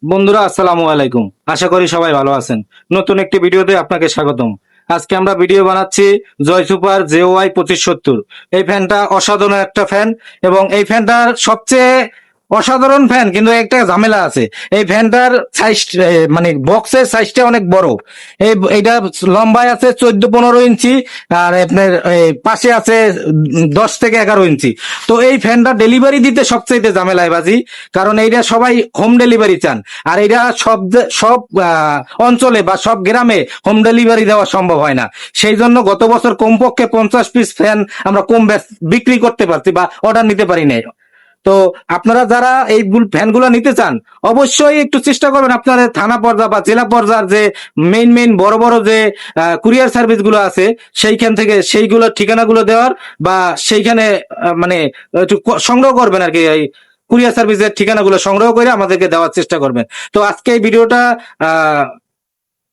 বন্ধুরা আসসালামু আলাইকুম। আশা করি সবাই ভালো আছেন। নতুন একটি ভিডিওতে আপনাকে স্বাগতম। আজকে আমরা ভিডিও বানাচ্ছি জয় সুপার JOY 2570। এই ফ্যানটা অসাধারণ একটা ফ্যান এবং এই ফ্যানটার সবচেয়ে অসাধারণ ফ্যান, কিন্তু একটা ঝামেলা আছে। এই ফ্যানটার সাইজ মানে বক্সের সাইজটা অনেক বড়। এইটা লম্বায় আছে 14-15 ইঞ্চি, আর আপনার পাশে আছে 10 থেকে 11 ইঞ্চি। তো এই ফ্যানটা ডেলিভারি দিতে সবচেয়ে ঝামেলায় বাজি, কারণ এইটা সবাই হোম ডেলিভারি চান। আর এইটা সব সব অঞ্চলে বা সব গ্রামে হোম ডেলিভারি দেওয়া সম্ভব হয় না। সেই জন্য গত বছর কমপক্ষে 50 পিস ফ্যান আমরা বিক্রি করতে পারছি বা অর্ডার নিতে পারি নাই। তো আপনারা যারা এই ফ্যানগুলো নিতে চান, অবশ্যই একটু চেষ্টা করবেন আপনাদের থানা পর্যায়ে বা জেলা পর্যায়ের যে মেইন বড় বড় যে কুরিয়ার সার্ভিস গুলো আছে, সেইখান থেকে সেইগুলো ঠিকানাগুলো দেওয়ার, বা সেইখানে মানে একটু সংগ্রহ করবেন আর কি। এই কুরিয়ার সার্ভিসের ঠিকানাগুলো সংগ্রহ করে আমাদেরকে দেওয়ার চেষ্টা করবেন। তো আজকে এই ভিডিওটা আহ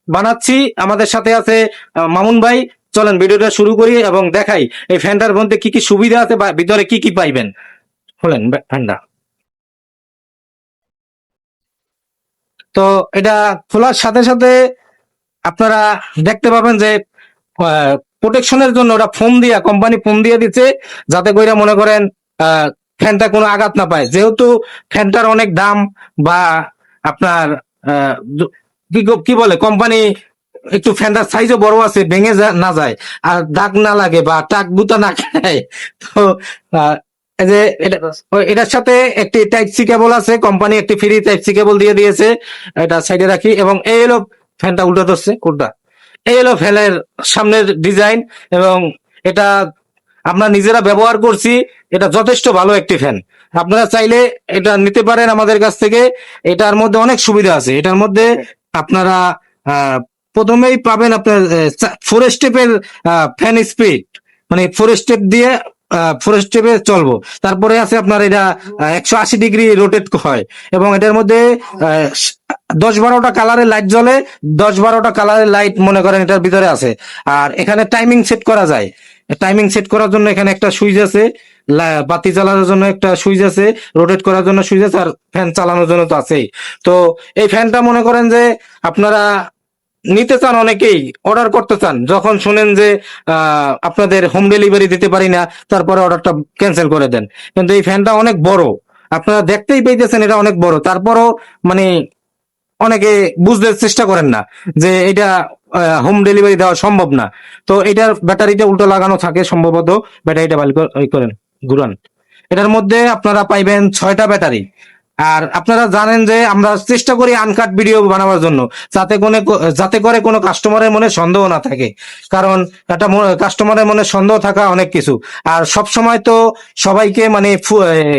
বানাচ্ছি, আমাদের সাথে আছে মামুন ভাই। চলেন ভিডিওটা শুরু করি এবং দেখাই এই ফ্যানটার মধ্যে কি কি সুবিধা আছে বা ভিতরে কি কি পাইবেন। খোলেন ফ্যানটা। তো এটা খোলার সাথে সাথে আপনারা দেখতে পাবেন যে প্রোটেকশনের জন্য ওরা ফোম দিয়া, কোম্পানি ফোম দিয়ে দিচ্ছে, যাতে করে মনে করেন ফ্যানটা কোনো আঘাত না পায়। যেহেতু ফ্যানটার অনেক দাম, বা আপনার আহ, কি বলে কোম্পানি একটু ফ্যানটার সাইজও বড় আছে, ভেঙে না যায় আর দাগ না লাগে বা টাক বুতা না খায়। তো আহ, এই যে এটার সাথে একটি টাইপ সি কেবল আছে, কোম্পানি একটি ফ্রি টাইপ সি কেবল দিয়ে দিয়েছে। এটা সাইডে রাখি এবং এই হলো ফ্যানটা উল্টো ধরছে কোনটা। এই হলো ফ্যানের সামনের ডিজাইন, এবং এটা আমরা নিজেরা ব্যবহার করছি। এটা যথেষ্ট ভালো একটি ফ্যান। আপনারা চাইলে এটা নিতে পারেন আমাদের কাছ থেকে। এটার মধ্যে অনেক সুবিধা আছে। এটার মধ্যে আপনারা আহ, প্রথমেই পাবেন আপনার 4 স্টেপের ফ্যান স্পিড, মানে 4 স্টেপ দিয়ে 4 স্টেপে চলবো। তারপরে আছে আপনার এটা 180 ডিগ্রি রোটেট হয়, এবং এটার মধ্যে 10-12টা কালারের লাইট জ্বলে। 10-12টা কালারের লাইট মনে করেন এটার ভিতরে আছে। আর এখানে টাইমিং সেট করা যায়। টাইমিং সেট করার জন্য এখানে একটা সুইচ আছে, বাতি জ্বালানোর জন্য একটা সুইচ আছে, রোটেট করার জন্য সুইচ আছে, আর ফ্যান চালানোর জন্য তো আছেই। তো এই ফ্যানটা মনে করেন যে আপনারা নিতে চান, অনেকেই অর্ডার করতে চান, যখন শুনেন যে আপনাদের হোম ডেলিভারি দিতে পারি না, তারপরে অর্ডারটা ক্যান্সেল করে দেন। কিন্তু এই ফ্যানটা অনেক বড়, আপনারা দেখতেই পেয়েছেন এটা অনেক বড়। তারপরও মানে অনেকে বুঝতে চেষ্টা করেন না যে এটা হোম ডেলিভারি দেওয়া সম্ভব না। তো এটার ব্যাটারিটা উল্টো লাগানো থাকে সম্ভবত। ব্যাটারিটা করেন, ঘুরান। এটার মধ্যে আপনারা পাইবেন 6টা ব্যাটারি। আর আপনারা জানেন যে আমরা চেষ্টা করি আনকাট ভিডিও বানাবার জন্য, যাতে করে কোনো কাস্টমারের মনে সন্দেহ না থাকে। কারণ একটা কাস্টমারের মনে সন্দেহ থাকা অনেক কিছু। আর সব সময় তো সবাইকে মানে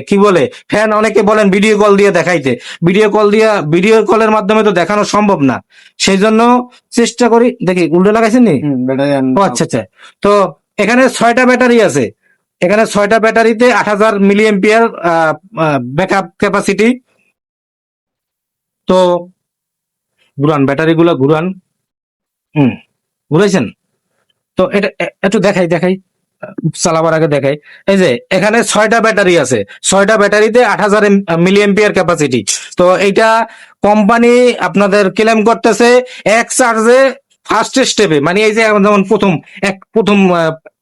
কি বলে ফ্যান অনেকে বলেন ভিডিও কল দিয়ে দেখাইতে। ভিডিও কলের মাধ্যমে তো দেখানো সম্ভব না। সেই জন্য চেষ্টা করি। দেখি উল্টো লাগাইছেন নি? ও আচ্ছা আচ্ছা। তো এখানে 6টা ব্যাটারি আছে। এখানে 6টা ব্যাটারিতে 8000 মিলি অ্যাম্পিয়ার ব্যাকআপ ক্যাপাসিটি। তো ঘুরান, ব্যাটারি গুলা ঘুরান। হুম, ঘুরাইছেন? তো এটা একটু দেখাই চালাবার আগে দেখাই। এই যে এখানে 6টা ব্যাটারি আছে। 6টা ব্যাটারিতে 8000 মিলি অ্যাম্পিয়ার ক্যাপাসিটি। তো এইটা কোম্পানি আপনাদের ক্লেম করতেছে এক চার্জে ফার্স্ট স্টেপে, মানে এই যে যেমন প্রথম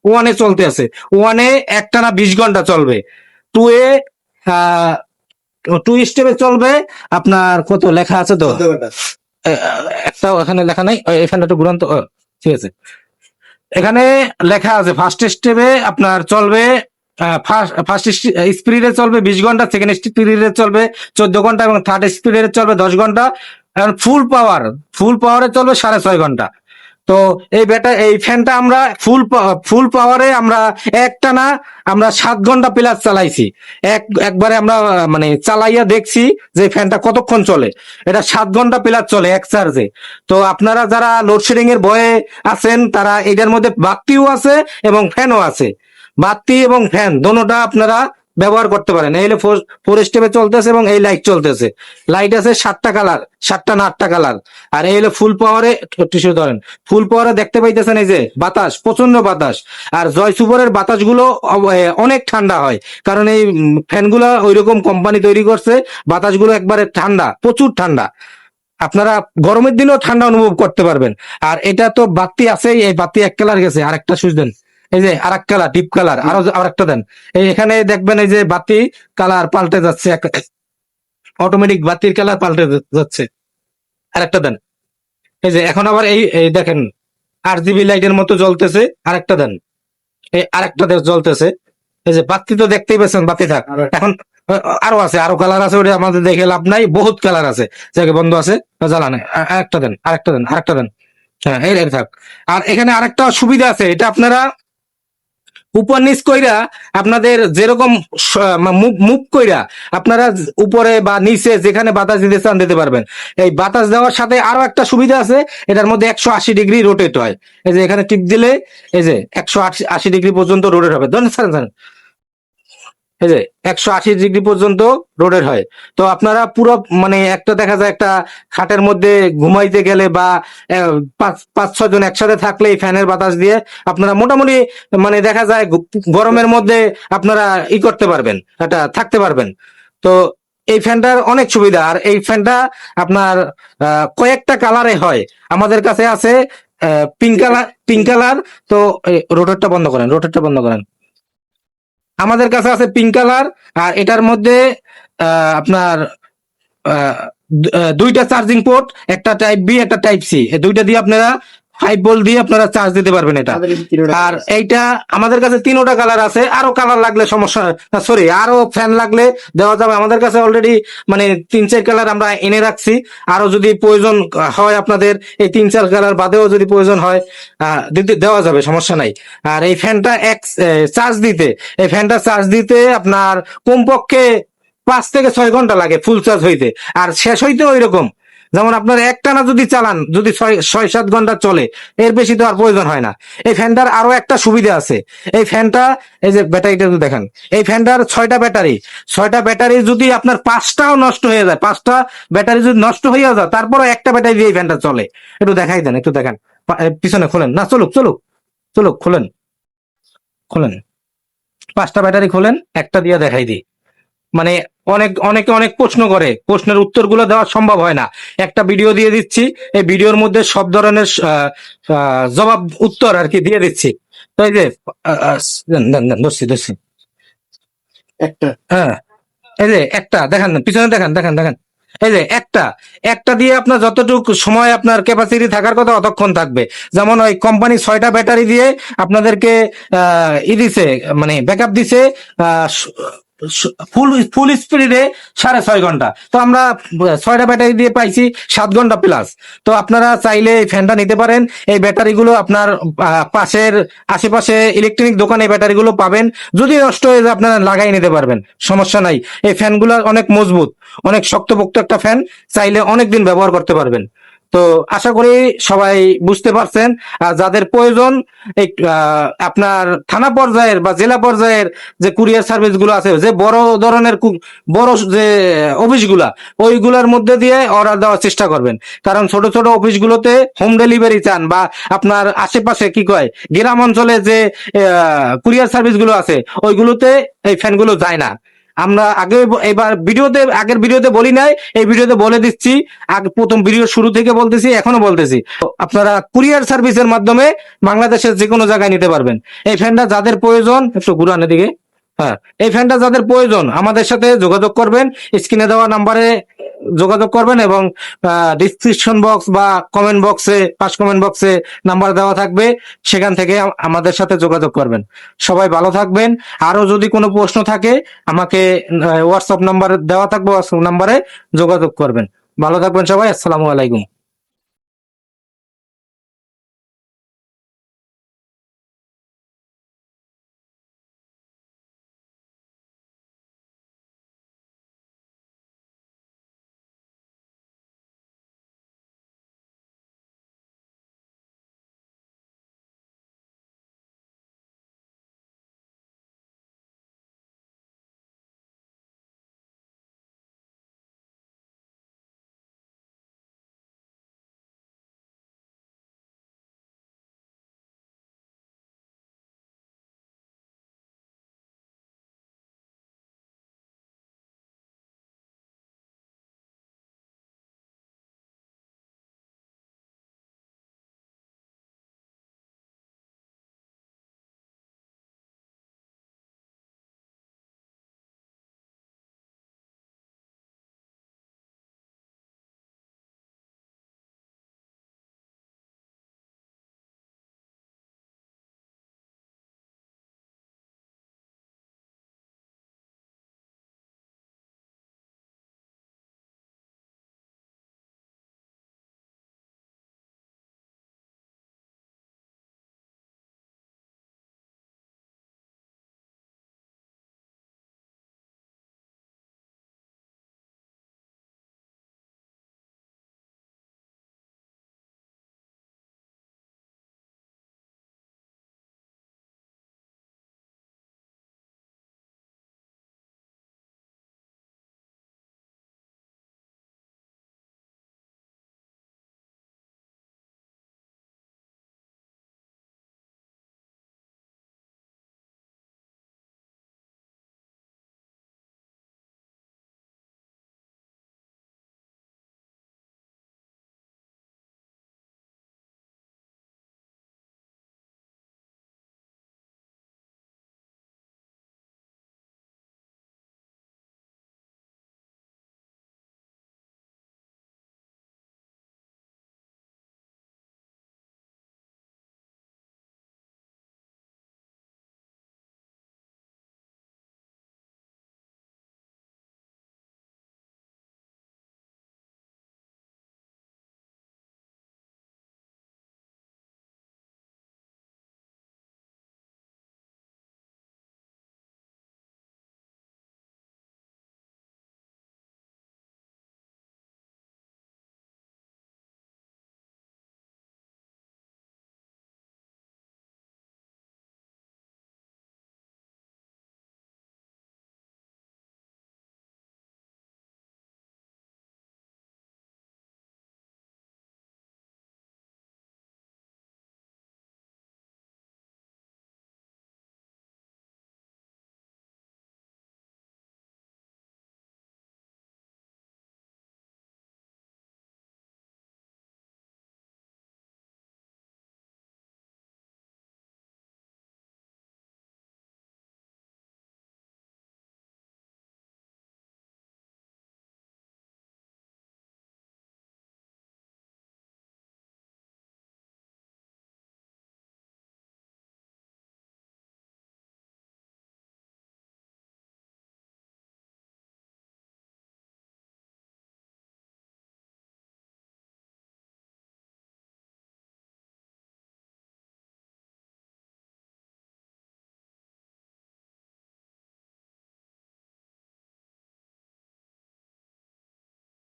ওয়ানে চলতে আছে, ওয়ানে একটানা 20 ঘন্টা চলবে। টু এ 2 স্টেপে চলবে আপনার কত লেখা আছে তো, একটাও এখানে লেখা নাই। এখানে একটু ঘুরান তো। ঠিক আছে, এখানে লেখা আছে ফার্স্ট স্টেপে আপনার চলবে, ফার্স্ট স্পিডে চলবে 20 ঘন্টা, সেকেন্ড স্পিডে চলবে 14 ঘন্টা, এবং থার্ড স্পিডে চলবে 10 ঘন্টা। এখন ফুল পাওয়ারে চলবে 6.5 ঘন্টা। তো এই ফ্যানটা আমরা ফুল পাওয়ারে আমরা একটানা আমরা 7 ঘন্টা প্লাস চালাইছি। একবারে আমরা মানে চালাইয়া দেখছি যে ফ্যানটা কতক্ষণ চলে। এটা 7 ঘন্টা প্লাস চলে এক চার্জে। তো আপনারা যারা লোডশেডিং এর ভয়ে আছেন, তারা এটার মধ্যে বাতিও আছে এবং ফ্যানও আছে। বাতি এবং ফ্যান দোনোটা আপনারা ব্যবহার করতে পারেন। এই হলো ফোর স্টেপে চলতেছে এবং এই লাইট চলতেছে। লাইট আছে 7টা কালার, 7টা না 8টা কালার। আর এই হলো ফুল পাওয়ারে, টিস্যু ধরেন, ফুল পাওয়ারে দেখতে পাইতেছেন এই যে বাতাস, প্রচন্ড বাতাস। আর জয় সুপারের বাতাসগুলো অনেক ঠান্ডা হয়, কারণ এই ফ্যানগুলো ওইরকম কোম্পানি তৈরি করছে, বাতাসগুলো একবারে ঠান্ডা, প্রচুর ঠান্ডা। আপনারা গরমের দিনেও ঠান্ডা অনুভব করতে পারবেন। আর এটা তো বাতি আছেই, এই বাতি এক কালার গেছে, আরেকটা সুইচ দেন, এই যে আরেক কালার, ডিপ কালার, আরেকটা দেন। এই এখানে দেখবেন এই যে বাতি কালার পাল্টে যাচ্ছে, অটোমেটিক বাতির কালার পাল্টে যাচ্ছে। আরেকটা দেন, এই যে এখন আবার এই দেখেন RGB লাইটের মতো জ্বলতেছে। আরেকটা দেন, এই আরেকটা জ্বলতেছে। এই যে বাতি তো দেখতেই পাচ্ছেন, বাতি থাক। এখন আরো আছে, আরো কালার আছে, ওটা আমাদের দেখে লাভ নাই, বহুত কালার আছে, জায়গা বন্ধ আছে, জ্বালান। আরেকটা দেন, আরেকটা দেন, আরেকটা দেন। হ্যাঁ, এই থাক। আর এখানে আরেকটা সুবিধা আছে, এটা আপনারা উপর নিচ কইরা আপনাদের যেরকম মুভ কইরা আপনারা উপরে বা নিচে যেখানে বাতাস দিতে চান দিতে পারবেন। এই বাতাস দেওয়ার সাথে আরো একটা সুবিধা আছে, এটার মধ্যে 180 ডিগ্রি রোটেট হয়। এই যে এখানে টিপ দিলে এই যে 180 ডিগ্রি পর্যন্ত রোটেট হবে। ধরেন স্যার, এই যে 180 ডিগ্রি পর্যন্ত রোটেট হয়। তো আপনারা পুরো মানে একটা দেখা যায় একটা খাটের মধ্যে ঘুমাইতে গেলে বা পাঁচ ছয় জন একসাথে থাকলে এই ফ্যানের বাতাস দিয়ে আপনারা মোটামুটি মানে দেখা যায় গরমের মধ্যে আপনারা করতে পারবেন, এটা থাকতে পারবেন। তো এই ফ্যানটার অনেক সুবিধা। আর এই ফ্যানটা আপনার কয়েকটা কালারে হয়, আমাদের কাছে আছে পিঙ্ক কালার। তো রোটেটটা বন্ধ করেন, রোটেটটা বন্ধ করেন। আমাদের কাছে আছে পিঙ্ক কালার। আর এটার মধ্যে আপনার দুইটা চার্জিং পোর্ট, একটা টাইপ বি, একটা টাইপ সি, দুইটা দিয়ে আপনারা 5 ভোল্ট দিয়ে আপনারা চার্জ দিতে পারবেন এটা। আর এইটা আমাদের কাছে 3টা কালার আছে, আরো কালার লাগলে সমস্যা, সরি আরো ফ্যান লাগলে দেওয়া যাবে। আমাদের কাছে অলরেডি মানে 3-4 কালার আমরা এনে রাখছি। আরো যদি প্রয়োজন হয় আপনাদের, এই 3-4 কালার বাদেও যদি প্রয়োজন হয় দেওয়া যাবে, সমস্যা নাই। আর এই ফ্যানটা এই ফ্যানটা চার্জ দিতে আপনার কমপক্ষে 5 থেকে 6 ঘন্টা লাগে ফুল চার্জ হইতে। আর শেষ হইতে ওই রকম, যেমন আপনার একটানা যদি চালান, যদি 6-7 ঘন্টা চলে, এর বেশি তো আর প্রয়োজন হয় না। এই ফ্যানটার আরো একটা সুবিধা আছে, এই ফ্যানটা এই যে ব্যাটারিটা যদি দেখেন, এই ফ্যানটার 6টা ব্যাটারি যদি আপনার 5টাও নষ্ট হয়ে যায়, 5টা ব্যাটারি যদি নষ্ট হয়ে যায়, তারপরও একটা ব্যাটারি দিয়ে এই ফ্যানটা চলে। একটু দেখাই দেন, একটু দেখেন, পিছনে খোলেন না, চলুক চলুক চলুক, খোলেন খোলেন, 5টা ব্যাটারি খোলেন, একটা দিয়ে দেখাই দিই। মানে অনেকে অনেক প্রশ্ন করে, প্রশ্নের উত্তরগুলো দেওয়া সম্ভব হয় না। একটা ভিডিও দিয়ে দিচ্ছি, এই ভিডিওর মধ্যে সব ধরনের জবাব উত্তর আর কি দিয়ে দিচ্ছি। তো এই যে ধরছি একটা, হ্যাঁ এই যে একটা দেখেন, পিছনে দেখেন দেখেন দেখেন, এই যে একটা দিয়ে আপনার যতটুকু সময় আপনার ক্যাপাসিটি থাকার কথা অতক্ষণ থাকবে। যেমন ওই কোম্পানি 6টা ব্যাটারি দিয়ে আপনাদেরকে দিছে, মানে ব্যাকআপ দিছে ফুল স্পিডে 6.5 ঘন্টা। তো আমরা 6টা ব্যাটারি দিয়ে পাইছি 7 ঘন্টা প্লাস। তো আপনারা চাইলে এই ফ্যানটা নিতে পারেন। এই ব্যাটারিগুলো আপনার পাশের আশেপাশে ইলেকট্রনিক দোকানে এই ব্যাটারিগুলো পাবেন। যদি নষ্ট হয়ে যায় আপনারা লাগাই নিতে পারবেন, সমস্যা নাই। এই ফ্যানগুলো অনেক মজবুত, অনেক শক্তপোক্ত একটা ফ্যান, চাইলে অনেকদিন ব্যবহার করতে পারবেন। তো আশা করি সবাই বুঝতে পারছেন। যাদের প্রয়োজন এই আপনার থানা পর্যায়ের বা জেলা পর্যায়ের যে কুরিয়ার সার্ভিস গুলো আছে, যে বড় ধরনের বড় যে অফিসগুলা, ওইগুলোর মধ্যে দিয়ে অর্ডার দেওয়ার চেষ্টা করবেন। কারণ ছোট ছোট অফিসগুলোতে হোম ডেলিভারি চান, বা আপনার আশেপাশে কি কয় গ্রাম অঞ্চলে যে কুরিয়ার সার্ভিস গুলো আছে, ওইগুলোতে এই ফ্যানগুলো যায় না। আমরা আগের ভিডিওতে বলি নাই, এই ভিডিওতে বলে দিচ্ছি। আগে প্রথম ভিডিও শুরু থেকে বলতেছি, এখনো বলতেছি, আপনারা কুরিয়ার সার্ভিসের মাধ্যমে বাংলাদেশের যে কোনো জায়গায় নিতে পারবেন। এই ফ্যানটা যাদের প্রয়োজন, একটু ঘুরানোর দিকে, হ্যাঁ, এই ফ্যানটা যাদের প্রয়োজন আমাদের সাথে যোগাযোগ করবেন, স্ক্রিনে দেওয়া নাম্বারে যোগাযোগ করবেন, এবং ডিসক্রিপশন বক্স বা কমেন্ট বক্সে, ফার্স্ট কমেন্ট বক্সে নাম্বার দেওয়া থাকবে, সেখান থেকে আমাদের সাথে যোগাযোগ করবেন। সবাই ভালো থাকবেন। আরো যদি কোনো প্রশ্ন থাকে আমাকে হোয়াটসঅ্যাপ নাম্বার দেওয়া থাকবে, হোয়াটসঅ্যাপ নাম্বারে যোগাযোগ করবেন। ভালো থাকবেন সবাই, আসসালামু আলাইকুম।